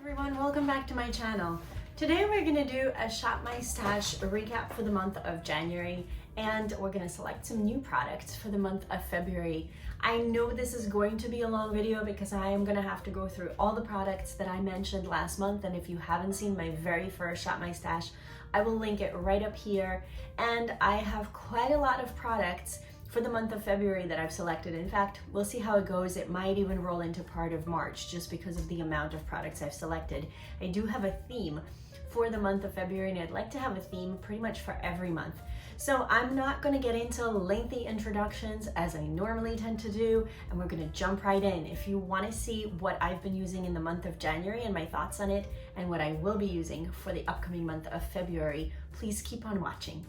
everyone, welcome back to my channel. Today we're going to do a Shop My Stash recap for the month of January, and we're going to select some new products for the month of February. I know this is going to be a long video because I am going to have to go through all the products that I mentioned last month, and if you haven't seen my very first Shop My Stash, I will link it right up here. And I have quite a lot of products for the month of February that I've selected. In fact, we'll see how it goes. It might even roll into part of March just because of the amount of products I've selected. I do have a theme for the month of February, and I'd like to have a theme pretty much for every month. So I'm not going to get into lengthy introductions as I normally tend to do, and we're going to jump right in. If you want to see what I've been using in the month of January and my thoughts on it, and what I will be using for the upcoming month of February, please keep on watching.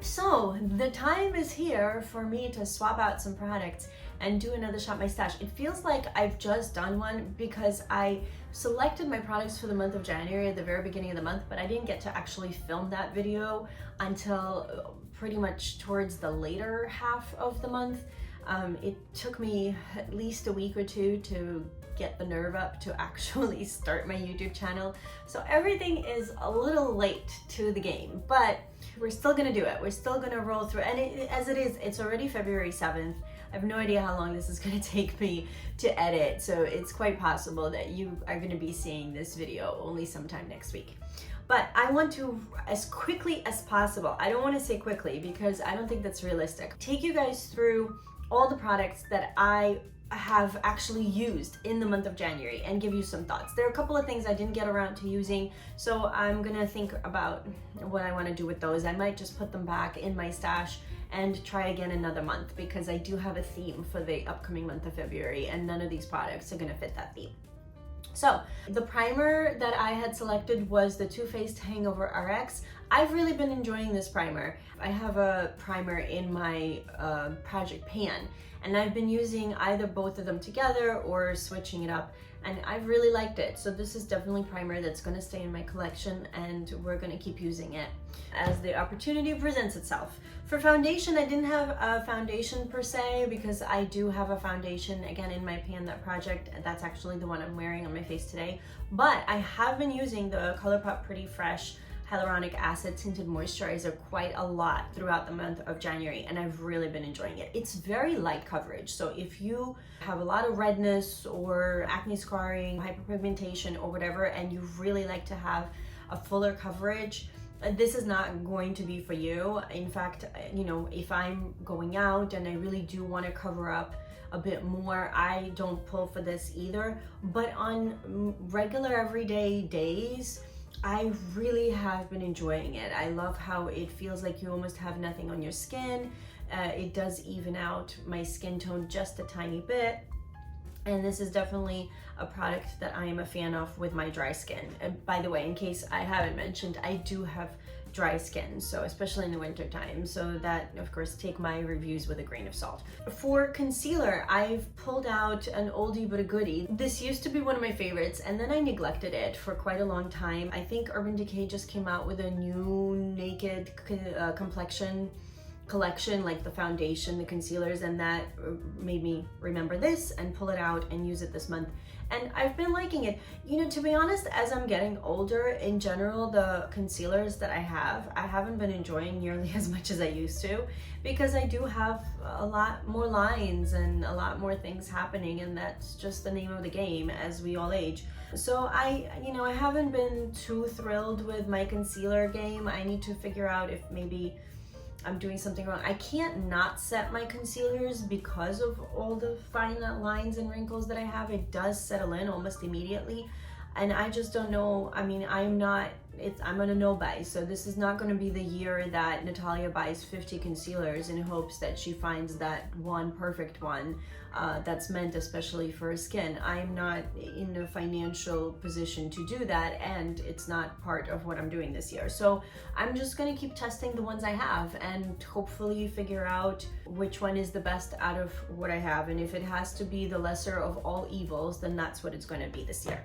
So the time is here for me to swap out some products and do another Shop My Stash. It feels like I've just done one because I selected my products for the month of January at the very beginning of the month, but I didn't get to actually film that video until pretty much towards the later half of the month. It took me at least a week or two to get the nerve up to actually start my YouTube channel. So everything is a little late to the game, but we're still gonna do it. We're still gonna roll through. And as it is, it's already February 7th. I have no idea how long this is gonna take me to edit. So it's quite possible that you are gonna be seeing this video only sometime next week. But I want to, as quickly as possible, I don't want to say quickly because I don't think that's realistic, take you guys through all the products that I have actually used in the month of January and give you some thoughts. There are a couple of things I didn't get around to using, so I'm gonna think about what I want to do with those. I might just put them back in my stash and try again another month because I do have a theme for the upcoming month of February, and none of these products are gonna fit that theme. So the primer that I had selected was the Too Faced Hangover RX. I've really been enjoying this primer. I have a primer in my project pan, and I've been using either both of them together or switching it up, and I've really liked it. So this is definitely primer that's going to stay in my collection, and we're going to keep using it as the opportunity presents itself. For foundation, I didn't have a foundation per se because I do have a foundation again in my pan, that project. That's actually the one I'm wearing on my face today, but I have been using the Colourpop Pretty Fresh Hyaluronic Acid Tinted Moisturizer quite a lot throughout the month of January, and I've really been enjoying it. It's very light coverage, so if you have a lot of redness or acne scarring, hyperpigmentation or whatever, and you really like to have a fuller coverage, this is not going to be for you. In fact, you know, if I'm going out and I really do want to cover up a bit more, I don't pull for this either. But on regular everyday days, I really have been enjoying it. I love how it feels like you almost have nothing on your skin. It does even out my skin tone just a tiny bit. And this is definitely a product that I am a fan of with my dry skin. And by the way, in case I haven't mentioned, I do have dry skin, so especially in the winter time. So that, of course, take my reviews with a grain of salt. For concealer, I've pulled out an oldie but a goodie. This used to be one of my favorites, and then I neglected it for quite a long time. I think Urban Decay just came out with a new naked complexion collection, like the foundation, the concealers, and that made me remember this and pull it out and use it this month. And I've been liking it. You know, to be honest, as I'm getting older, in general, the concealers that I haven't been enjoying nearly as much as I used to, because I do have a lot more lines and a lot more things happening, and that's just the name of the game as we all age. So I haven't been too thrilled with my concealer game. I need to figure out if maybe I'm doing something wrong. I can't not set my concealers because of all the fine lines and wrinkles that I have. It does settle in almost immediately, and I just don't know. I mean, I'm on a no buy, so this is not going to be the year that Natalia buys 50 concealers in hopes that she finds that one perfect one that's meant especially for her skin. I'm not in a financial position to do that, and it's not part of what I'm doing this year. So I'm just going to keep testing the ones I have and hopefully figure out which one is the best out of what I have. And if it has to be the lesser of all evils, then that's what it's going to be this year.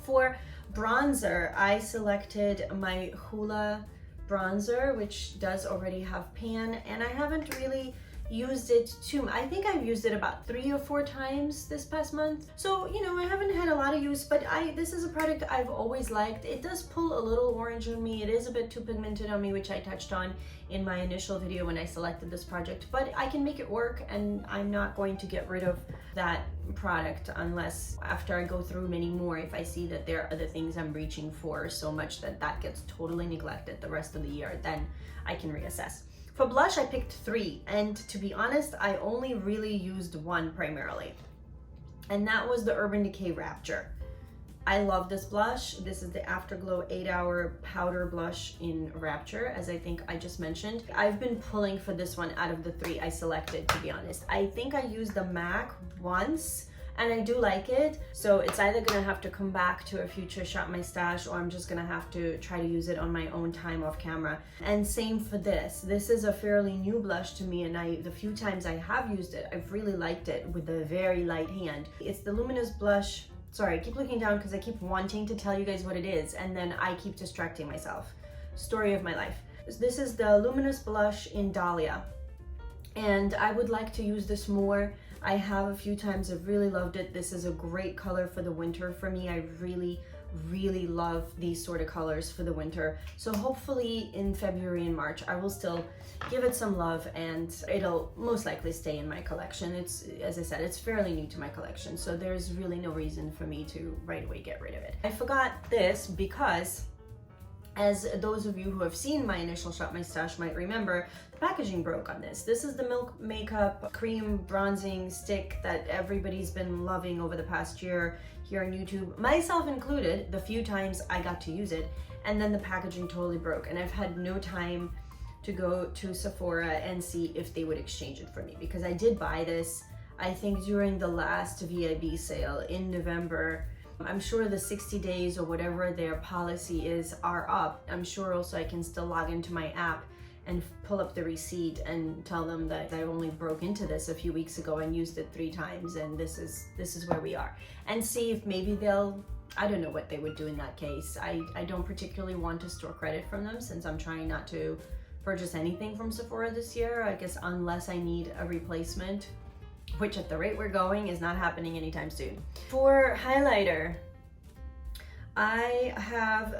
For bronzer, I selected my Hoola bronzer, which does already have pan, and I haven't really used it too. I think I've used it about 3 or 4 times this past month. So, you know, I haven't had a lot of use, but this is a product I've always liked. It does pull a little orange on me. It is a bit too pigmented on me, which I touched on in my initial video when I selected this project, but I can make it work, and I'm not going to get rid of that product unless after I go through many more, if I see that there are other things I'm reaching for so much that that gets totally neglected the rest of the year, then I can reassess. For blush, I picked 3, and to be honest, I only really used one primarily, and that was the Urban Decay Rapture. I love this blush. This is the Afterglow 8-Hour Powder Blush in Rapture, as I think I just mentioned. I've been pulling for this one out of the 3 I selected, to be honest. I think I used the MAC once, and I do like it. So it's either gonna have to come back to a future Shop My Stash, or I'm just gonna have to try to use it on my own time off camera. And same for this. This is a fairly new blush to me, and the few times I have used it, I've really liked it with a very light hand. It's the Luminous Blush. Sorry, I keep looking down because I keep wanting to tell you guys what it is, and then I keep distracting myself. Story of my life. This is the Luminous Blush in Dahlia, and I would like to use this more. I have a few times. I've really loved it. This is a great color for the winter for me. I really love these sort of colors for the winter. So hopefully in February and March, I will still give it some love, and it'll most likely stay in my collection. It's, as I said, it's fairly new to my collection, so there's really no reason for me to right away get rid of it. I forgot this because, as those of you who have seen my initial Shop My Stash might remember, the packaging broke on this. This is the Milk Makeup Cream Bronzing Stick that everybody's been loving over the past year here on YouTube, myself included, the few times I got to use it, and then the packaging totally broke, and I've had no time to go to Sephora and see if they would exchange it for me, because I did buy this, I think, during the last VIB sale in November. I'm sure the 60 days or whatever their policy is are up. I'm sure also I can still log into my app and pull up the receipt and tell them that I only broke into this a few weeks ago and used it 3 times, and this is where we are, and see if maybe they'll, I don't know what they would do in that case. I don't particularly want to store credit from them, since I'm trying not to purchase anything from Sephora this year, I guess, unless I need a replacement, which at the rate we're going is not happening anytime soon. For highlighter, I have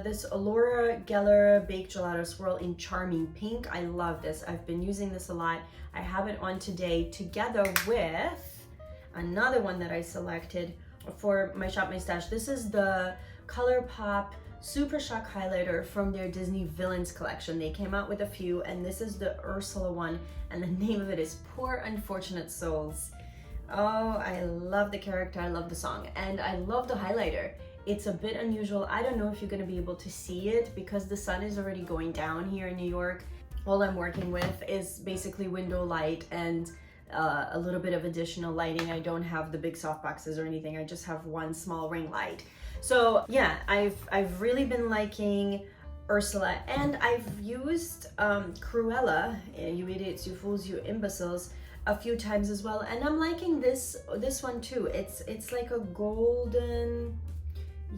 this Laura Geller Baked Gelato Swirl in Charming Pink. I love this. I've been using this a lot. I have it on today together with another one that I selected for my Shop My Stash. This is the Colourpop Super Shock Highlighter from their Disney Villains collection. They came out with a few, and this is the Ursula one, and the name of it is Poor Unfortunate Souls. Oh, I love the character, I love the song, and I love the highlighter. It's a bit unusual. I don't know if you're gonna be able to see it because the sun is already going down here in New York. All I'm working with is basically window light and a little bit of additional lighting. I don't have the big softboxes or anything. I just have one small ring light. So yeah, I've really been liking Ursula, and I've used Cruella, You Idiots, You Fools, You Imbeciles, a few times as well, and I'm liking this one too. It's like a golden,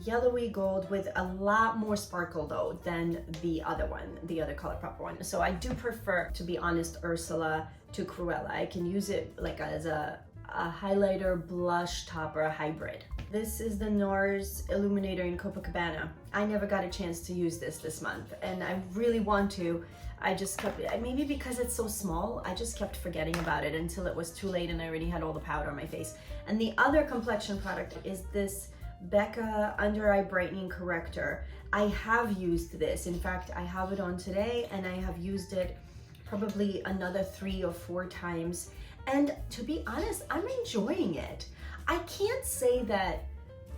yellowy gold with a lot more sparkle though than the other one, the other Colourpop one. So I do prefer, to be honest, Ursula to Cruella. I can use it like as a highlighter, blush, topper, a hybrid. This is the NARS Illuminator in Copacabana. I never got a chance to use this month, and I really want to. I just kept, maybe because it's so small, I just kept forgetting about it until it was too late and I already had all the powder on my face. And the other complexion product is this Becca Under Eye Brightening Corrector. I have used this. In fact, I have it on today, and I have used it probably another 3 or 4 times. And to be honest, I'm enjoying it. I can't say that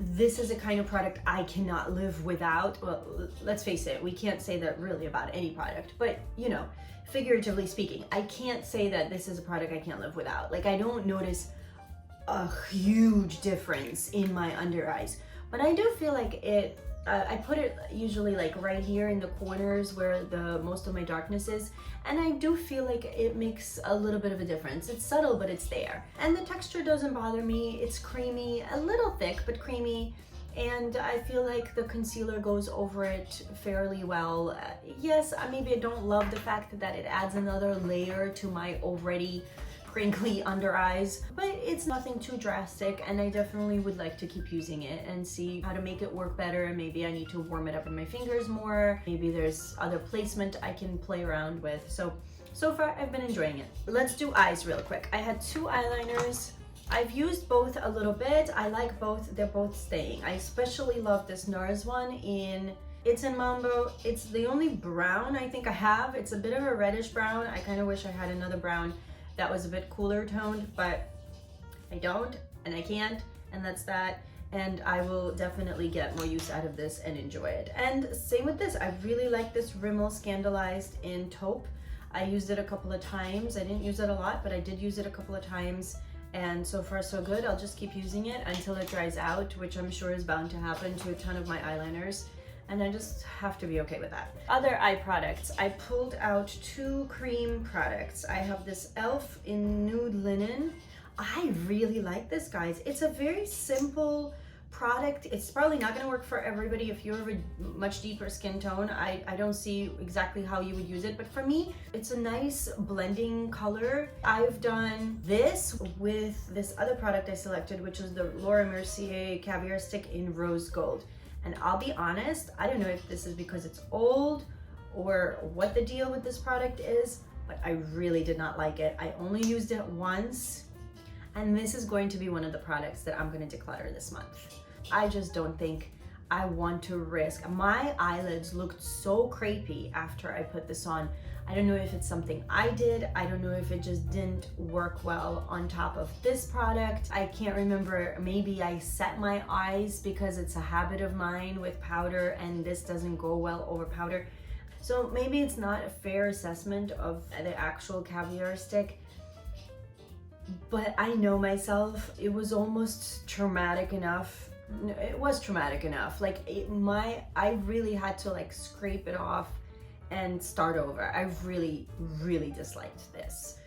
this is a kind of product I cannot live without. Well, let's face it, we can't say that really about any product, but you know, figuratively speaking, I can't say that this is a product I can't live without. Like, I don't notice a huge difference in my under eyes, but I do feel like it, I put it usually like right here in the corners where the most of my darkness is, and I do feel like it makes a little bit of a difference. It's subtle, but it's there. And the texture doesn't bother me. It's creamy, a little thick, but creamy. and I feel like the concealer goes over it fairly well. Yes, maybe I don't love the fact that it adds another layer to my already crinkly under eyes, but it's nothing too drastic, and I definitely would like to keep using it and see how to make it work better. Maybe I need to warm it up in my fingers more. Maybe there's other placement I can play around with. So far I've been enjoying it. Let's do eyes real quick. I had two eyeliners. I've used both a little bit. I like both, they're both staying. I especially love this NARS one it's in Mambo. It's the only brown I think I have. It's a bit of a reddish brown. I kind of wish I had another brown that was a bit cooler toned, but I don't and I can't, and that's that. And I will definitely get more use out of this and enjoy it. And same with this. I really like this Rimmel Scandalized in taupe. I used it a couple of times. I didn't use it a lot, but I did use it a couple of times. And so far so good. I'll just keep using it until it dries out, which I'm sure is bound to happen to a ton of my eyeliners. And I just have to be okay with that. Other eye products. I pulled out two cream products. I have this e.l.f. in Nude Linen. I really like this, guys. It's a very simple product. It's probably not going to work for everybody. If you have a much deeper skin tone, I don't see exactly how you would use it, but for me it's a nice blending color. I've done this with this other product I selected, which is the Laura Mercier Caviar Stick in Rose Gold, and I'll be honest, I don't know if this is because it's old or what the deal with this product is, but I really did not like it. I only used it once, and this is going to be one of the products that I'm going to declutter this month. I just don't think I want to risk. My eyelids looked so crepey after I put this on. I don't know if it's something I did. I don't know if it just didn't work well on top of this product. I can't remember. Maybe I set my eyes because it's a habit of mine with powder, and this doesn't go well over powder. So maybe it's not a fair assessment of the actual caviar stick. But I know myself, it was almost traumatic enough. It was traumatic enough. Like I really had to like scrape it off and start over. I really disliked this.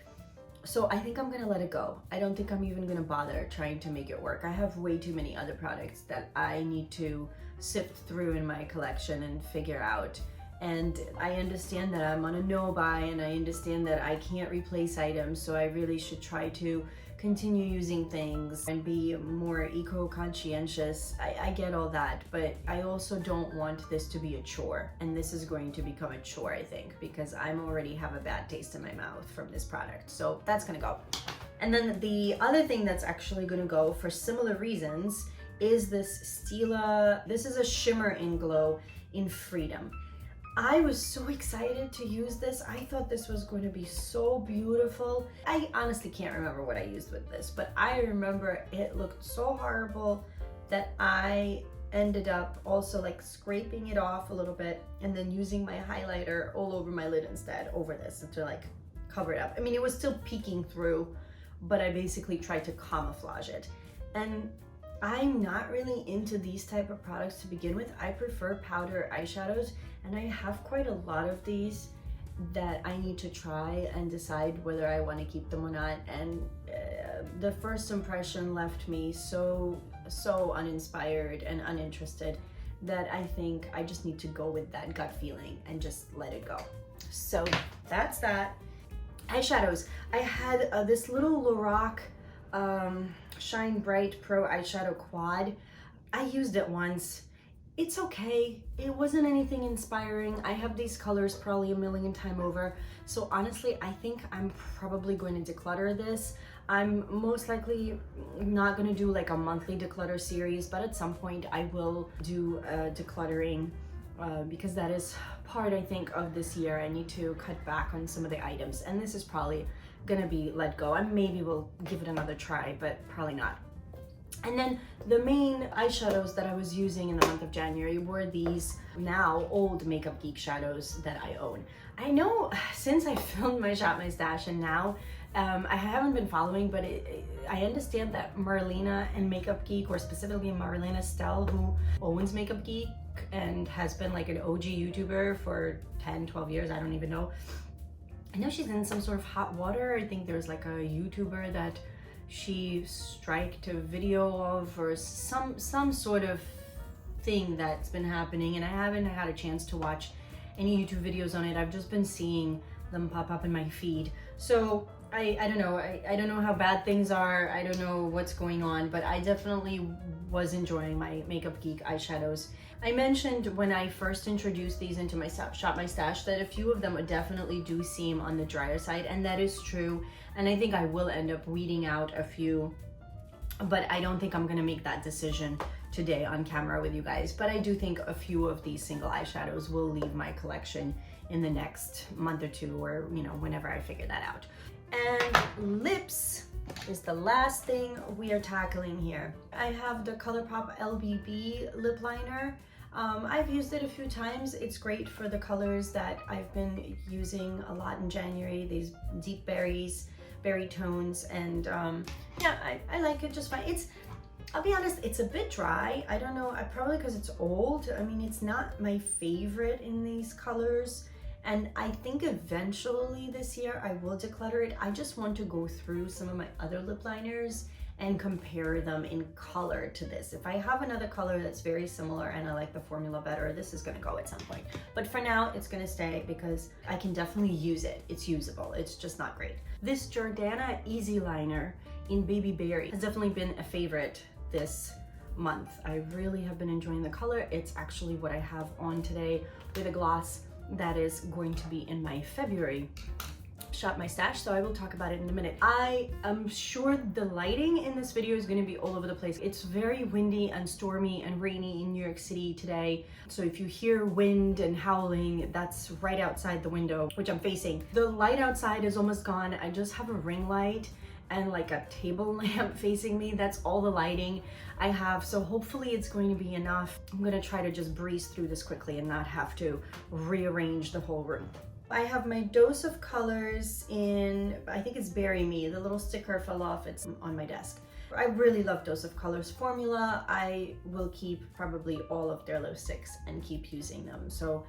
So I think I'm gonna let it go. I don't think I'm even gonna bother trying to make it work. I have way too many other products that I need to sift through in my collection and figure out. And I understand that I'm on a no buy, and I understand that I can't replace items, so I really should try to continue using things and be more eco-conscientious. I get all that, but I also don't want this to be a chore, and this is going to become a chore, I think, because I'm already have a bad taste in my mouth from this product. So that's gonna go. And then the other thing that's actually gonna go for similar reasons is this Stila. This is a shimmer in glow in Freedom. I was so excited to use this. I thought this was going to be so beautiful. I honestly can't remember what I used with this, but I remember it looked so horrible that I ended up also like scraping it off a little bit and then using my highlighter all over my lid instead over this to like cover it up. I mean, it was still peeking through, but I basically tried to camouflage it. And I'm not really into these type of products to begin with. I prefer powder eyeshadows, and I have quite a lot of these that I need to try and decide whether I want to keep them or not. And the first impression left me so uninspired and uninterested that I think I just need to go with that gut feeling and just let it go. So that's that. Eyeshadows. I had this little Lorac Shine Bright Pro eyeshadow quad. I used it once. It's okay. It wasn't anything inspiring. I have these colors probably a million times over. So honestly, I think I'm probably going to declutter this. I'm most likely not going to do like a monthly declutter series, but at some point I will do decluttering because that is part, I think, of this year. I need to cut back on some of the items, and this is probably gonna be let go. And maybe we'll give it another try, but probably not. And then the main eyeshadows that I was using in the month of January were these now old Makeup Geek shadows that I own. I know since I filmed my Shop My Stash and now I haven't been following, but I understand that Marlena and Makeup Geek, or specifically Marlena Stell, who owns Makeup Geek and has been like an OG YouTuber for 10-12 years, I don't even know. I know she's in some sort of hot water. I think there's like a YouTuber that she striked a video of, or some sort of thing that's been happening, and I haven't had a chance to watch any YouTube videos on it. I've just been seeing them pop up in my feed. So I don't know. I don't know how bad things are. I don't know what's going on, but I definitely was enjoying my Makeup Geek eyeshadows. I mentioned when I first introduced these into my Shop My Stash that a few of them definitely do seem on the drier side, and that is true. And I think I will end up weeding out a few, but I don't think I'm gonna make that decision today on camera with you guys. But I do think a few of these single eyeshadows will leave my collection in the next month or two, or you know, whenever I figure that out. And lips is the last thing we are tackling here. I have the Colourpop LBB lip liner. I've used it a few times. It's great for the colors that I've been using a lot in January, these deep berries, berry tones, and yeah, I like it just fine. I'll be honest, it's a bit dry. I don't know, probably because it's old. I mean, it's not my favorite in these colors. And I think eventually this year I will declutter it. I just want to go through some of my other lip liners and compare them in color to this. If I have another color that's very similar and I like the formula better, this is gonna go at some point. But for now, it's gonna stay because I can definitely use it. It's usable, it's just not great. This Jordana Easy Liner in Baby Berry has definitely been a favorite this month. I really have been enjoying the color. It's actually what I have on today with a gloss that is going to be in my February Shop My Stash, so I will talk about it in a minute. I am sure the lighting in this video is going to be all over the place. It's very windy and stormy and rainy in New York City today, so if you hear wind and howling, that's right outside the window, which I'm facing. The light outside is almost gone. I just have a ring light and like a table lamp facing me. That's all the lighting I have, so hopefully it's going to be enough. I'm gonna try to just breeze through this quickly and not have to rearrange the whole room. I have my dose of colors in, I think it's Bury Me. The little sticker fell off, it's on my desk. I really love Dose of Colors formula. I will keep probably all of their lipsticks and keep using them, so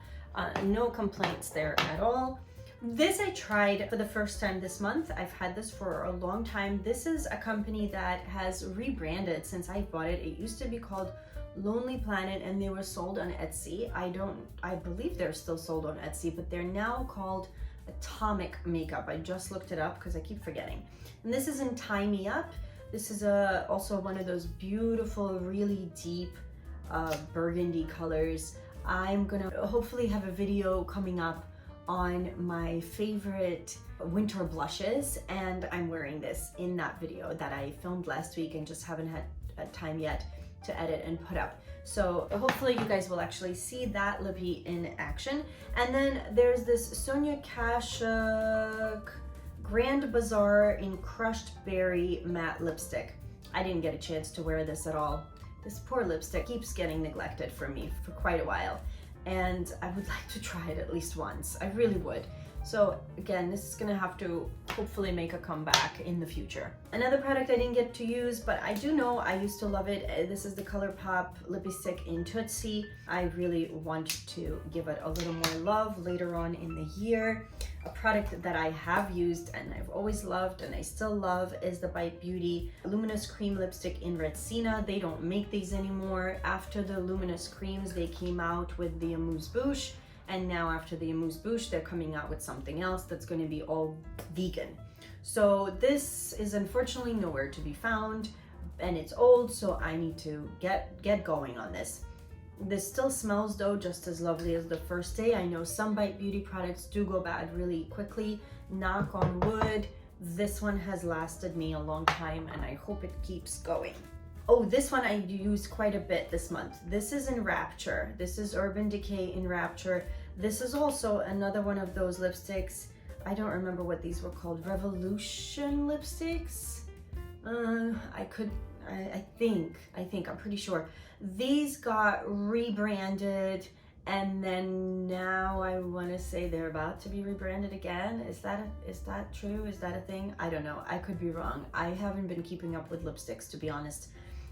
no complaints there at all. This I tried for the first time this month. I've had this for a long time. This is a company that has rebranded since I bought it. It used to be called Lonely Planet and they were sold on Etsy. I believe they're still sold on Etsy, but they're now called Atomic Makeup. I just looked it up because I keep forgetting. And this is in Tie Me Up. This is also one of those beautiful, really deep burgundy colors. I'm gonna hopefully have a video coming up on my favorite winter blushes, and I'm wearing this in that video that I filmed last week and just haven't had time yet to edit and put up. So hopefully you guys will actually see that lippy in action. And then there's this Sonia Kashuk Grand Bazaar in Crushed Berry matte lipstick. I didn't get a chance to wear this at all. This poor lipstick keeps getting neglected from me for quite a while, and I would like to try it at least once. I really would. So again, this is gonna have to hopefully make a comeback in the future. Another product I didn't get to use, but I do know I used to love it. This is the Colourpop Lippy Stick in Tootsie. I really want to give it a little more love later on in the year. A product that I have used and I've always loved and I still love is the Bite Beauty Luminous Cream Lipstick in Red Sienna. They don't make these anymore. After the Luminous Creams, they came out with the Amuse Bouche, and now after the Amuse Bouche, they're coming out with something else that's going to be all vegan. So this is unfortunately nowhere to be found, and it's old, so I need to get going on this. This still smells though just as lovely as the first day. I know some Bite Beauty products do go bad really quickly. Knock on wood, this one has lasted me a long time and I hope it keeps going. Oh, this one I used quite a bit this month. This is in Rapture. This is Urban Decay in Rapture. This is also another one of those lipsticks. I don't remember what these were called. Revolution lipsticks? I think, I'm pretty sure. These got rebranded, and then now I want to say they're about to be rebranded again. Is that true? Is that a thing? I don't know. I could be wrong. I haven't been keeping up with lipsticks, to be honest,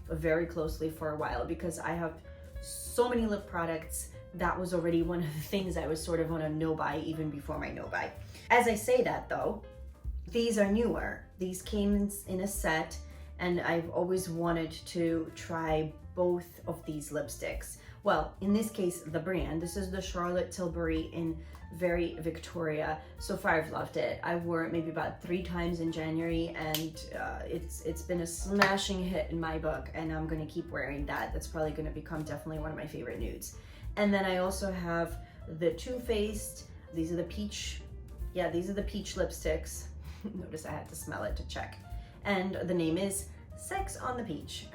very closely for a while because I have so many lip products. That was already one of the things I was sort of on a no-buy even before my no-buy. As I say that though, these are newer. These came in a set, and I've always wanted to try both of these lipsticks. Well, in this case, the brand. This is the Charlotte Tilbury in Very Victoria. So far, I've loved it. I wore it maybe about 3 times in January, and it's been a smashing hit in my book, and I'm gonna keep wearing that. That's probably gonna become definitely one of my favorite nudes. And then I also have the Too Faced. These are the peach, yeah, these are the peach lipsticks. Notice I had to smell it to check. And the name is Sex on the Peach.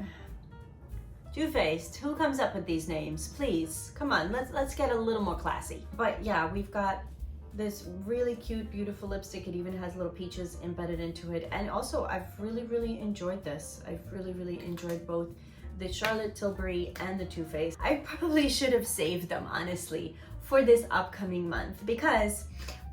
Too Faced, who comes up with these names? Please, come on, let's get a little more classy. But yeah, we've got this really cute, beautiful lipstick. It even has little peaches embedded into it. And also, I've really enjoyed this. I've really enjoyed both the Charlotte Tilbury and the Too Faced. I probably should have saved them, honestly, for this upcoming month, because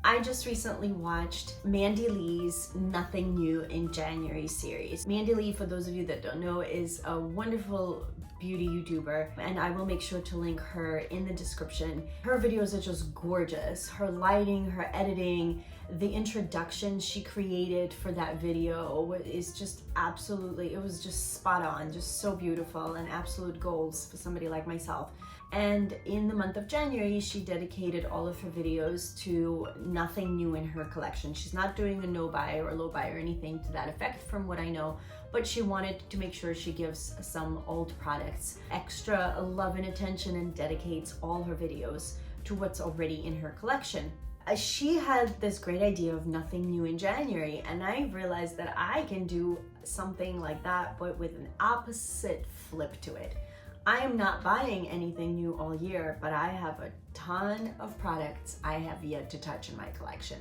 I just recently watched Mandy Lee's Nothing New in January series. Mandy Lee, for those of you that don't know, is a wonderful beauty YouTuber, and I will make sure to link her in the description. Her videos are just gorgeous. Her lighting, her editing, the introduction she created for that video is just absolutely, it was just spot on, just so beautiful and absolute goals for somebody like myself. And in the month of January, she dedicated all of her videos to nothing new in her collection. She's not doing a no buy or a low buy or anything to that effect from what I know, but she wanted to make sure she gives some old products extra love and attention and dedicates all her videos to what's already in her collection. She had this great idea of nothing new in January, and I realized that I can do something like that, but with an opposite flip to it. I am not buying anything new all year, but I have a ton of products I have yet to touch in my collection.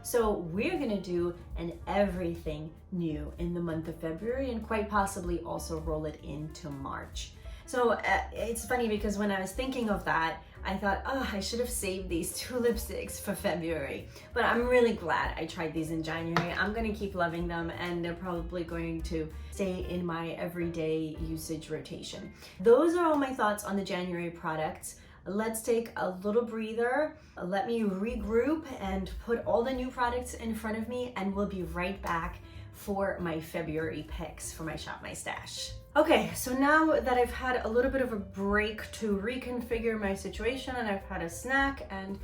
So we're gonna do an everything new in the month of February, and quite possibly also roll it into March. So it's funny because when I was thinking of that, I thought, oh, I should have saved these 2 lipsticks for February. But I'm really glad I tried these in January. I'm gonna keep loving them, and they're probably going to stay in my everyday usage rotation. Those are all my thoughts on the January products. Let's take a little breather. Let me regroup and put all the new products in front of me, and we'll be right back for my February picks for my Shop My Stash. Okay, so now that I've had a little bit of a break to reconfigure my situation, and I've had a snack, and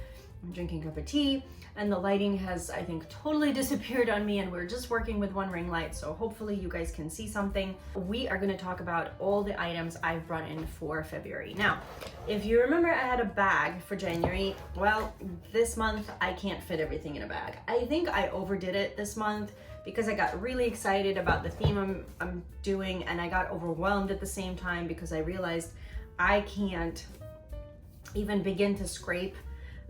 I'm drinking a cup of tea, and the lighting has, I think, totally disappeared on me, and we're just working with one ring light, so hopefully you guys can see something. We are gonna talk about all the items I've brought in for February. Now, if you remember I had a bag for January, well, this month I can't fit everything in a bag. I think I overdid it this month because I got really excited about the theme I'm doing, and I got overwhelmed at the same time because I realized I can't even begin to scrape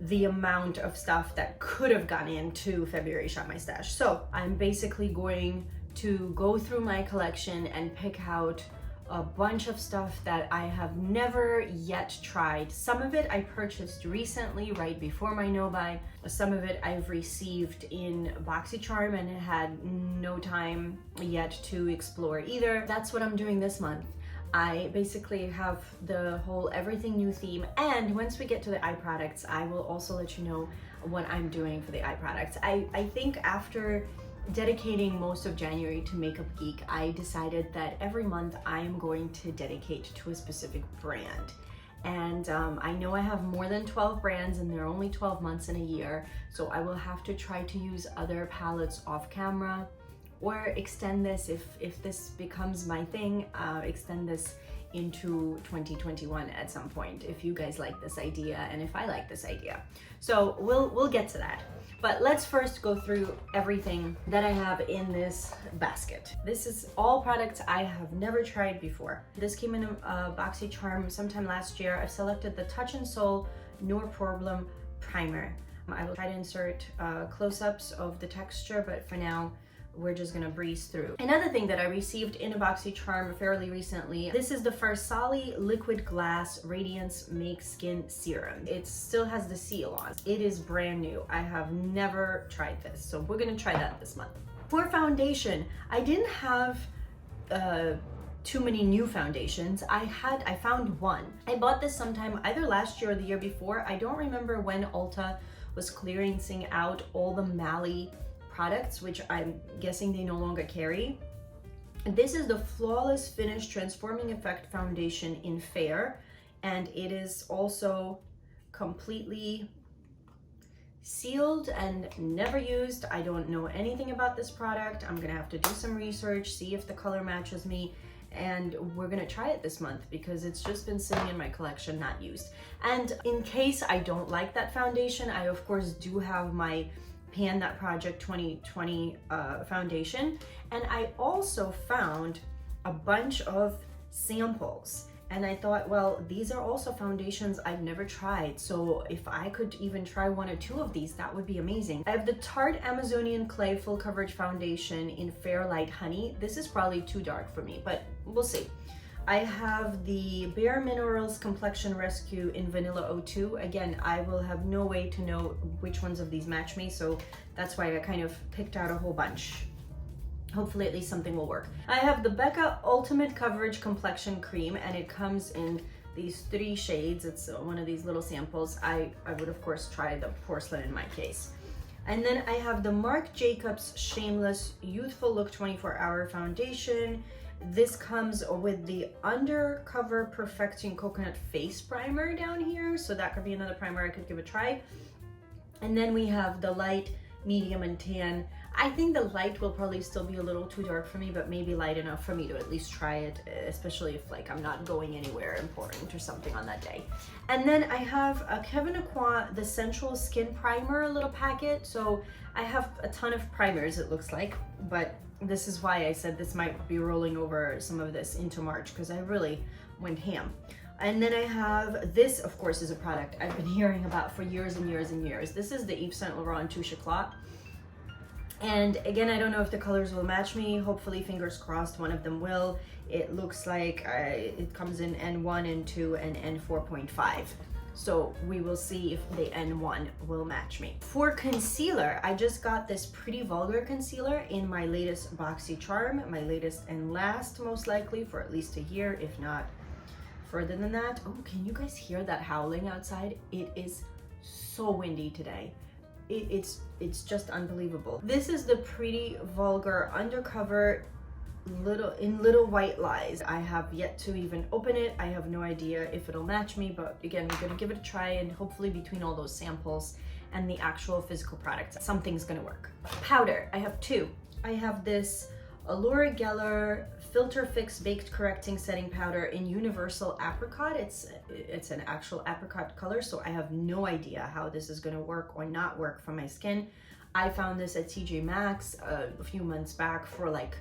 the amount of stuff that could have gone into February Shop My Stash. So I'm basically going to go through my collection and pick out a bunch of stuff that I have never yet tried. Some of it I purchased recently, right before my no buy. Some of it I've received in BoxyCharm and had no time yet to explore either. That's what I'm doing this month. I basically have the whole everything new theme, and once we get to the eye products, I will also let you know what I'm doing for the eye products. I think after dedicating most of January to Makeup Geek, I decided that every month I am going to dedicate to a specific brand. And I know I have more than 12 brands, and there are only 12 months in a year, so I will have to try to use other palettes off camera, or extend this if this becomes my thing, extend this into 2021 at some point, if you guys like this idea and if I like this idea. So we'll get to that. But let's first go through everything that I have in this basket. This is all products I have never tried before. This came in a BoxyCharm sometime last year. I've selected the Touch and Soul No Problem Primer. I will try to insert close-ups of the texture, but for now, we're just gonna breeze through. Another thing that I received in a BoxyCharm fairly recently, this is the Farsali Liquid Glass Radiance Make Skin Serum. It still has the seal on. It is brand new. I have never tried this, so we're gonna try that this month. For foundation, I didn't have too many new foundations. I found one. I bought this sometime either last year or the year before. I don't remember when Ulta was clearancing out all the Mally products, which I'm guessing they no longer carry. This is the Flawless Finish Transforming Effect Foundation in Fair, and it is also completely sealed and never used. I don't know anything about this product. I'm gonna have to do some research, see if the color matches me, and we're gonna try it this month because it's just been sitting in my collection not used. And in case I don't like that foundation, I of course do have my Pan That Project 2020 foundation, and I also found a bunch of samples. And I thought, well, these are also foundations I've never tried. So if I could even try one or two of these, that would be amazing. I have the Tarte Amazonian Clay Full Coverage Foundation in Fair Light Honey. This is probably too dark for me, but we'll see. I have the Purminerals Complexion Rescue in Vanilla 02. Again, I will have no way to know which ones of these match me, so that's why I kind of picked out a whole bunch. Hopefully at least something will work. I have the Becca Ultimate Coverage Complexion Cream, and it comes in these 3 shades. It's one of these little samples. I would of course try the Porcelain in my case. And then I have the Marc Jacobs Shameless Youthful Look 24-Hour Foundation. This comes with the Undercover Perfecting Coconut Face Primer down here, so that could be another primer I could give a try. And then we have the light, medium, and tan. I think the light will probably still be a little too dark for me, but maybe light enough for me to at least try it, especially if like I'm not going anywhere important or something on that day. And then I have a Kevyn Aucoin The Sensual Skin Primer little packet. So I have a ton of primers, it looks like, but this is why I said this might be rolling over some of this into March, because I really went ham. And then I have this, of course, is a product I've been hearing about for years and years and years. This is the Yves Saint Laurent Touche Éclat. And again, I don't know if the colors will match me. Hopefully, fingers crossed, one of them will. It looks like it comes in N1, N2, and N4.5. So we will see if the N1 will match me. For concealer, I just got this Pretty Vulgar concealer in my latest BoxyCharm, my latest and last, most likely, for at least a year, if not further than that. Oh, can you guys hear that howling outside? It is so windy today. It's just unbelievable. This is the Pretty Vulgar Undercover Little White Lies. I have yet to even open it. I have no idea if it'll match me, but again, we're gonna give it a try, and hopefully between all those samples and the actual physical product, something's gonna work. Powder, I have 2. I have this Laura Geller Filter Fix Baked Correcting Setting Powder in Universal Apricot. It's an actual apricot color, so I have no idea how this is gonna work or not work for my skin. I found this at TJ Maxx a few months back for like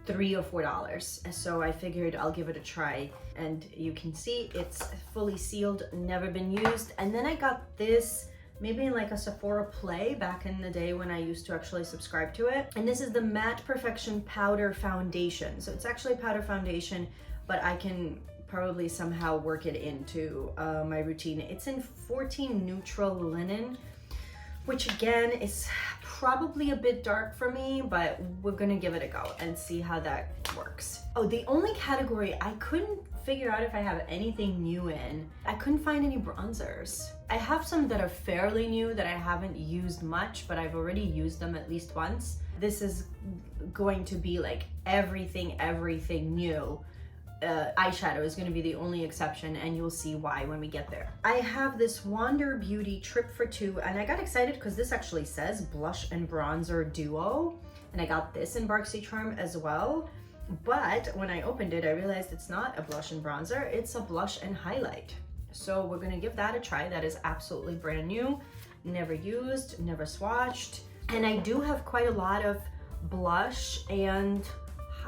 $3 or $4. So I figured I'll give it a try, and you can see it's fully sealed, never been used. And then I got this maybe in like a Sephora play back in the day when I used to actually subscribe to it. And this is the Matte Perfection Powder Foundation. So it's actually powder foundation, but I can probably somehow work it into my routine. It's in 14 Neutral Linen, which again is probably a bit dark for me, but we're gonna give it a go and see how that works. Oh, the only category I couldn't figure out if I have anything new in, I couldn't find any bronzers. I have some that are fairly new that I haven't used much, but I've already used them at least once. This is going to be like everything new. Eyeshadow is going to be the only exception, and you'll see why when we get there. I have this Wander Beauty Trip for 2, and I got excited because this actually says blush and bronzer duo, and I got this in BoxyCharm as well. But when I opened it, I realized it's not a blush and bronzer, it's a blush and highlight. So we're gonna give that a try. That is absolutely brand new, never used, never swatched. And I do have quite a lot of blush, and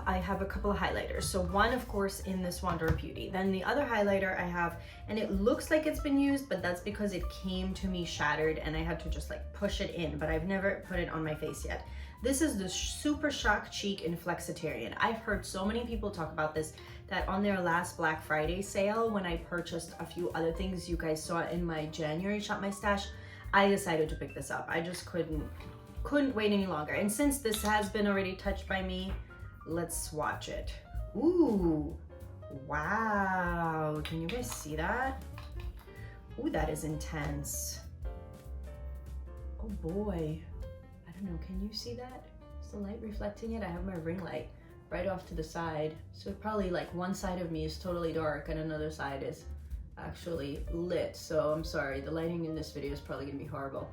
I have a couple of highlighters. So one, of course, in this Wander Beauty. Then the other highlighter I have, and it looks like it's been used, but that's because it came to me shattered and I had to just like push it in, but I've never put it on my face yet. This is the Super Shock Cheek in Flexitarian. I've heard so many people talk about this, that on their last Black Friday sale, when I purchased a few other things you guys saw in my January Shop My Stash, I decided to pick this up. I just couldn't wait any longer. And since this has been already touched by me, let's swatch it. Ooh, wow. Can you guys see that? Ooh, that is intense. Oh boy. I don't know, can you see that? Is the light reflecting it? I have my ring light right off to the side. So probably like one side of me is totally dark and another side is actually lit, so I'm sorry, the lighting in this video is probably gonna be horrible.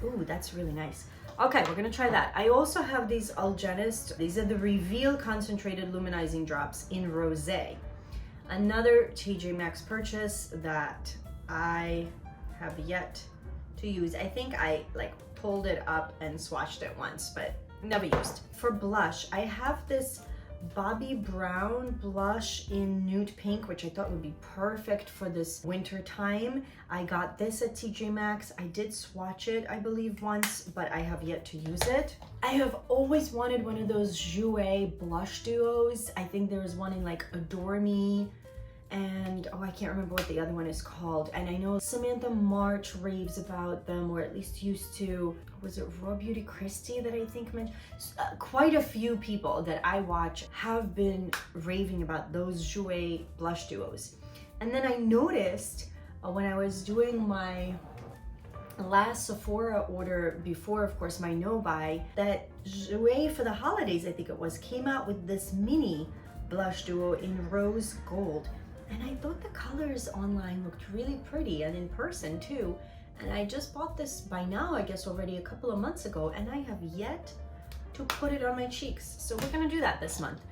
Ooh, that's really nice. Okay, we're gonna try that. I also have these Algenist. These are the Reveal Concentrated Luminizing Drops in Rosé. Another TJ Maxx purchase that I have yet to use. I think I like pulled it up and swatched it once, but never used. For blush, I have this Bobbi Brown blush in nude pink, which I thought would be perfect for this winter time. I got this at TJ Maxx. I did swatch it, I believe, once, but I have yet to use it. I have always wanted one of those Jouer blush duos. I think there is one in like Adore Me, and oh, I can't remember what the other one is called. And I know Samantha March raves about them, or at least used to. Was it Raw Beauty Christie that I think mentioned? Quite a few people that I watch have been raving about those Jouer blush duos. And then I noticed when I was doing my last Sephora order before, of course, my no-buy, that Jouer for the holidays, I think it was, came out with this mini blush duo in rose gold. And I thought the colors online looked really pretty, and in person too. And I just bought this by now, I guess already a couple of months ago, and I have yet to put it on my cheeks. So we're gonna do that this month.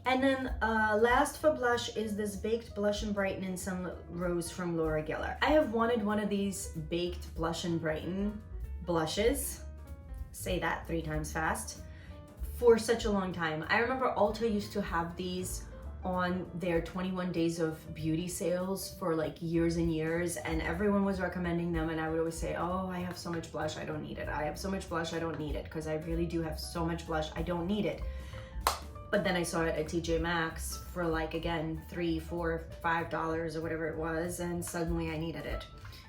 And then last for blush is this Baked Blush and Brighten in Sunlit Rose from Laura Geller. I have wanted one of these Baked Blush and Brighten blushes, say that 3 times fast, for such a long time. I remember Ulta used to have these on their 21 days of beauty sales for like years and years, and everyone was recommending them, and I would always say, oh, I have so much blush, I don't need it. I have so much blush, I don't need it, because I really do have so much blush, I don't need it. But then I saw it at TJ Maxx for like, again, $3, $4, $5 or whatever it was, and suddenly I needed it.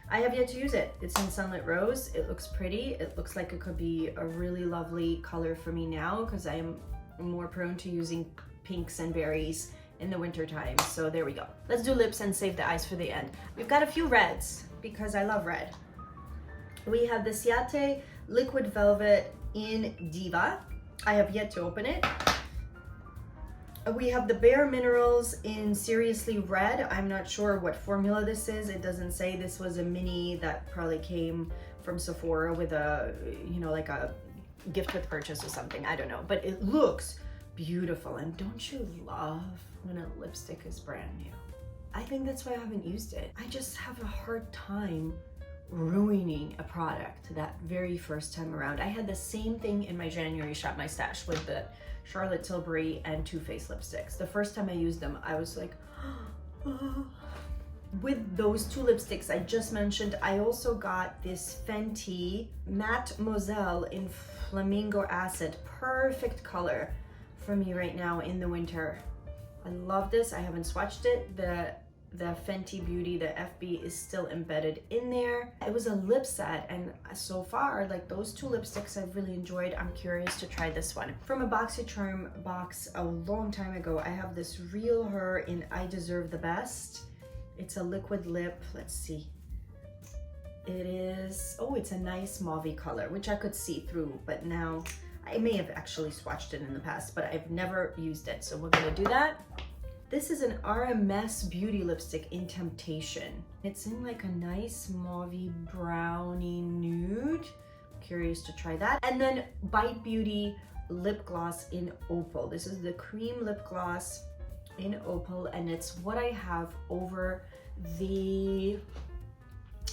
I have yet to use it. It's in Sunlit Rose. It looks pretty. It looks like it could be a really lovely color for me now, because I am more prone to using pinks and berries in the winter time. So there we go. Let's do lips and save the eyes for the end. We've got a few reds because I love red. We have the Ciate Liquid Velvet in Diva. I have yet to open it. We have the Bare Minerals in Seriously Red. I'm not sure what formula this is. It doesn't say. This was a mini that probably came from Sephora with a, you know, like a gift with purchase or something. I don't know, but it looks beautiful. And don't you love when a lipstick is brand new? I think that's why I haven't used it. I just have a hard time ruining a product that very first time around. I had the same thing in my January Shop My Stash with the Charlotte Tilbury and Too Faced lipsticks. The first time I used them, I was like, oh. With those 2 lipsticks I just mentioned, I also got this Fenty Matte Moselle in Flamingo Acid. Perfect color for me right now in the winter. I love this. I haven't swatched it. The Fenty Beauty, the FB, is still embedded in there. It was a lip set, and so far, like, those 2 lipsticks I've really enjoyed. I'm curious to try this one. From a BoxyCharm box a long time ago, I have this Real Her in I Deserve the Best. It's a liquid lip. Let's see. It is, oh, it's a nice mauve color, which I could see through, but now I may have actually swatched it in the past, but I've never used it, so we're gonna do that. This is an RMS Beauty lipstick in Temptation. It's in like a nice mauve brownie nude. Curious to try that. And then Bite Beauty lip gloss in Opal. This is the cream lip gloss in Opal, and it's what I have over the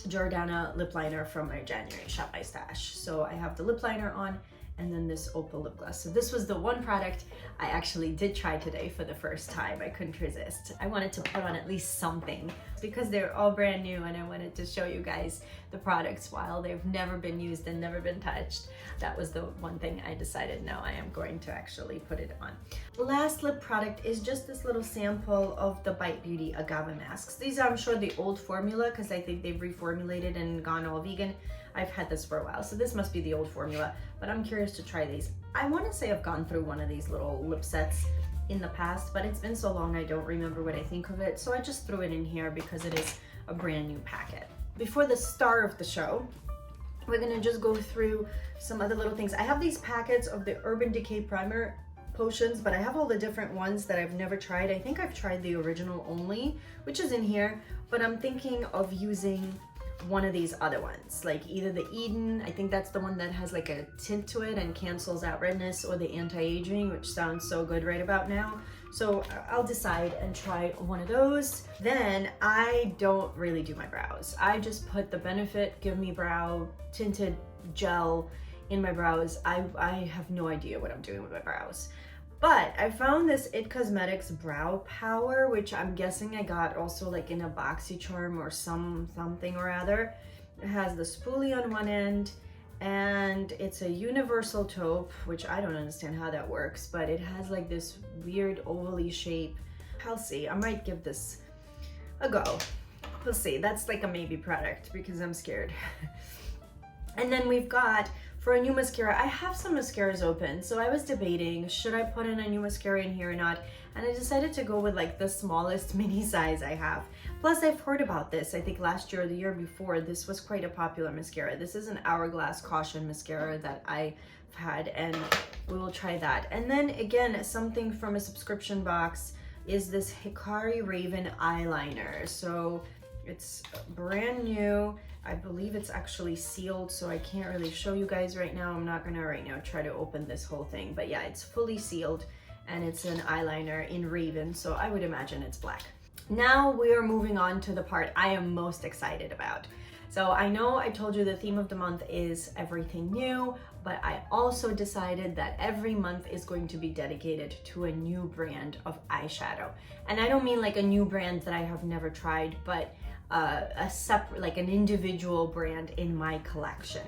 Jordana lip liner from my January Shop My Stash. So I have the lip liner on, and then this Opal lip gloss. So this was the one product I actually did try today for the first time. I couldn't resist. I wanted to put on at least something because they're all brand new, and I wanted to show you guys the products while they've never been used and never been touched. That was the one thing I decided, no, I am going to actually put it on. Last lip product is just this little sample of the Bite Beauty Agave masks. These are, I'm sure, the old formula, because I think they've reformulated and gone all vegan. I've had this for a while, so this must be the old formula, but I'm curious to try these. I want to say I've gone through one of these little lip sets in the past, but it's been so long I don't remember what I think of it, so I just threw it in here because it is a brand new packet. Before the star of the show, we're gonna just go through some other little things. I have these packets of the Urban Decay Primer potions, but I have all the different ones that I've never tried. I think I've tried the original only, which is in here, but I'm thinking of using one of these other ones, like either the Eden, I think that's the one that has like a tint to it and cancels out redness, or the anti-aging, which sounds so good right about now. So I'll decide and try one of those. Then I don't really do my brows. I just put the Benefit Give Me Brow Tinted Gel in my brows. I have no idea what I'm doing with my brows. But I found this It Cosmetics Brow Power, which I'm guessing I got also like in a BoxyCharm or something or other. It has the spoolie on one end, and it's a universal taupe, which I don't understand how that works, but it has like this weird ovally shape. I'll see, I might give this a go. We'll see, that's like a maybe product because I'm scared. And then we've got, for a new mascara, I have some mascaras open, so I was debating, should I put in a new mascara in here or not? And I decided to go with like the smallest mini size I have. Plus I've heard about this, I think last year or the year before, this was quite a popular mascara. This is an Hourglass Caution mascara that I've had, and we will try that. And then again, something from a subscription box is this Hikari Raven eyeliner. So it's brand new. I believe it's actually sealed, so I can't really show you guys right now. I'm not gonna right now try to open this whole thing, but yeah, it's fully sealed and it's an eyeliner in Raven, so I would imagine it's black. Now we are moving on to the part I am most excited about. So I know I told you the theme of the month is everything new, but I also decided that every month is going to be dedicated to a new brand of eyeshadow. And I don't mean like a new brand that I have never tried, but a separate, like an individual brand in my collection.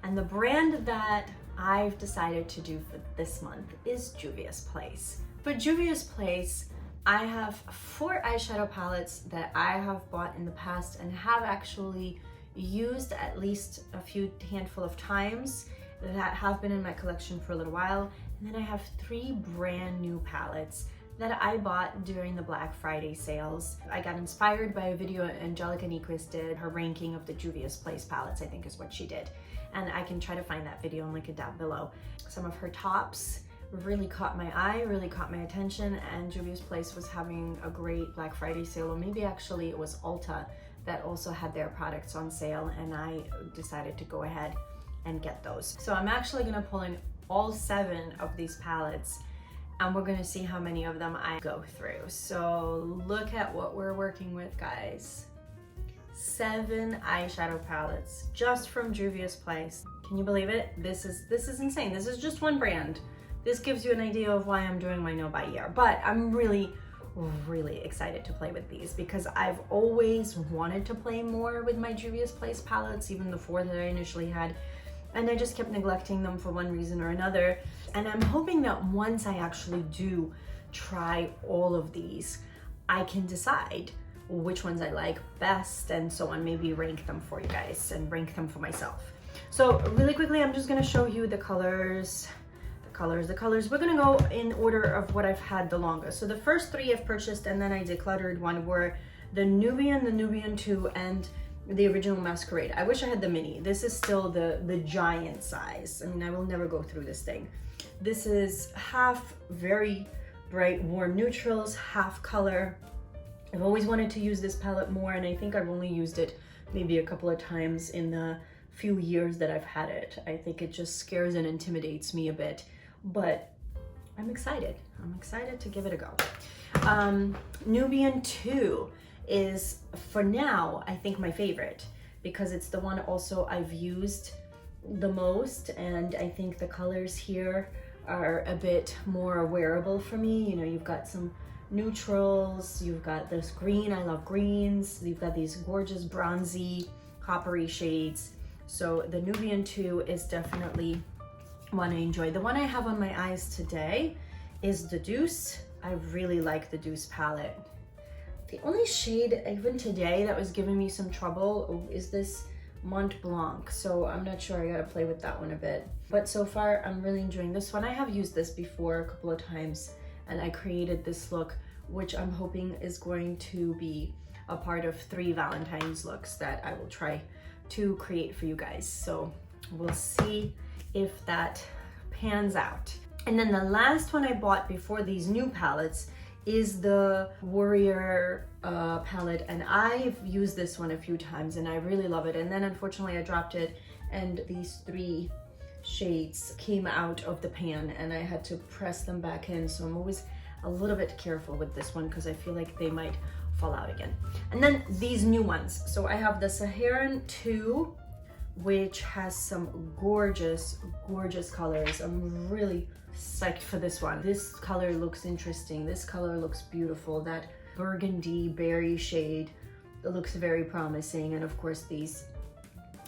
And the brand that I've decided to do for this month is Juvia's Place. For Juvia's Place, I have 4 eyeshadow palettes that I have bought in the past and have actually used at least a few handful of times that have been in my collection for a little while. And then I have 3 brand new palettes that I bought during the Black Friday sales. I got inspired by a video Angelica Nyquist did, her ranking of the Juvia's Place palettes, I think is what she did. And I can try to find that video and link it down below. Some of her tops really caught my eye, really caught my attention, and Juvia's Place was having a great Black Friday sale, or maybe actually it was Ulta that also had their products on sale, and I decided to go ahead and get those. So I'm actually gonna pull in all 7 of these palettes, and we're gonna see how many of them I go through. So look at what we're working with, guys. 7 eyeshadow palettes just from Juvia's Place. Can you believe it? This is insane. This is just one brand. This gives you an idea of why I'm doing my no buy year, but I'm really excited to play with these because I've always wanted to play more with my Juvia's Place palettes, even the 4 that I initially had, and I just kept neglecting them for one reason or another. And I'm hoping that once I actually do try all of these, I can decide which ones I like best and so on, maybe rank them for you guys and rank them for myself. So really quickly, I'm just gonna show you the colors. We're gonna go in order of what I've had the longest. So the first 3 I've purchased and then I decluttered one were the Nubian 2, and the original Masquerade. I wish I had the mini. This is still the giant size. I mean, I will never go through this thing. This is half very bright warm neutrals, half color. I've always wanted to use this palette more, and I think I've only used it maybe a couple of times in the few years that I've had it. I think it just scares and intimidates me a bit, but I'm excited. I'm excited to give it a go. Nubian 2 is, for now, I think my favorite because it's the one also I've used the most, and I think the colors here are a bit more wearable for me. You know, you've got some neutrals, you've got this green, I love greens, you've got these gorgeous bronzy coppery shades. So the Nubian 2 is definitely one I enjoy. The one I have on my eyes today is the Douce. I really like the Douce palette. The only shade even today that was giving me some trouble is this Mont Blanc, so I'm not sure, I gotta play with that one a bit. But so far, I'm really enjoying this one. I have used this before a couple of times, and I created this look, which I'm hoping is going to be a part of 3 Valentine's looks that I will try to create for you guys. So we'll see if that pans out. And then the last one I bought before these new palettes is the Warrior palette, and I've used this one a few times and I really love it. And then unfortunately I dropped it and these 3 shades came out of the pan and I had to press them back in, so I'm always a little bit careful with this one because I feel like they might fall out again. And then these new ones. So I have the Saharan 2, which has some gorgeous, gorgeous colors. I'm really psyched for this one. This color looks interesting. This color looks beautiful. That burgundy berry shade, it looks very promising. And of course these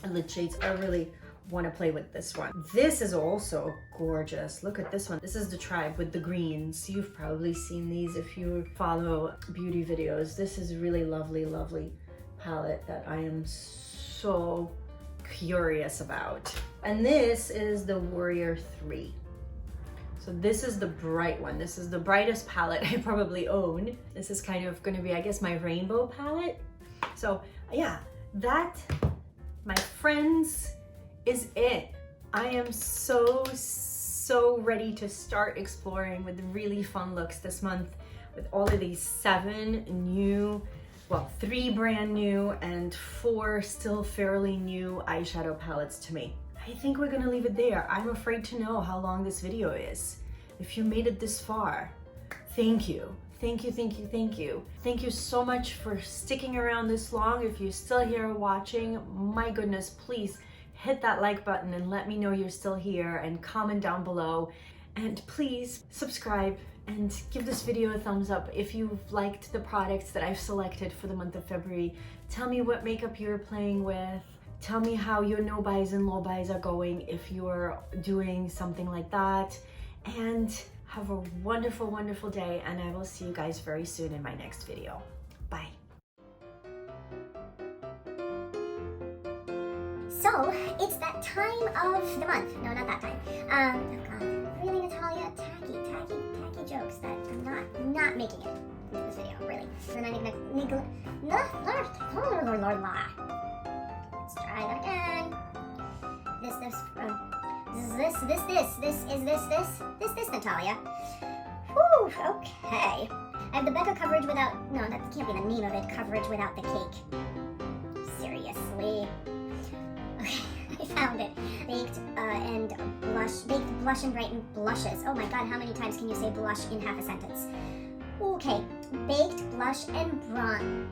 lid shades, I really want to play with this one. This is also gorgeous. Look at this one. This is the Tribe with the greens. You've probably seen these if you follow beauty videos. This is really lovely, lovely palette that I am so curious about. And this is the Warrior 3. So this is the bright one. This is the brightest palette I probably own. This is kind of going to be, I guess, my rainbow palette. So yeah, that, my friends, is it. I am so ready to start exploring with really fun looks this month with all of these 7 new, well, 3 brand new and 4 still fairly new eyeshadow palettes to me. I think we're gonna leave it there. I'm afraid to know how long this video is. If you made it this far, thank you. Thank you, thank you, thank you. Thank you so much for sticking around this long. If you're still here watching, my goodness, please hit that like button and let me know you're still here, and comment down below. And please subscribe and give this video a thumbs up if you've liked the products that I've selected for the month of February. Tell me what makeup you're playing with. Tell me how your no buys and low buys are going if you're doing something like that. And have a wonderful, wonderful day, and I will see you guys very soon in my next video. Bye. So, it's that time of the month. No, not that time. Oh god. Really, Natalia? Tacky jokes that I'm not making it into this video, really. And then let's try that again. This, Natalia. Whew, okay. I have the Becca coverage without, no, that can't be the name of it, coverage without the cake. Seriously. Okay, I found it. Baked blush and brighten blushes. Oh my god, how many times can you say blush in half a sentence? Okay, baked blush and bronze.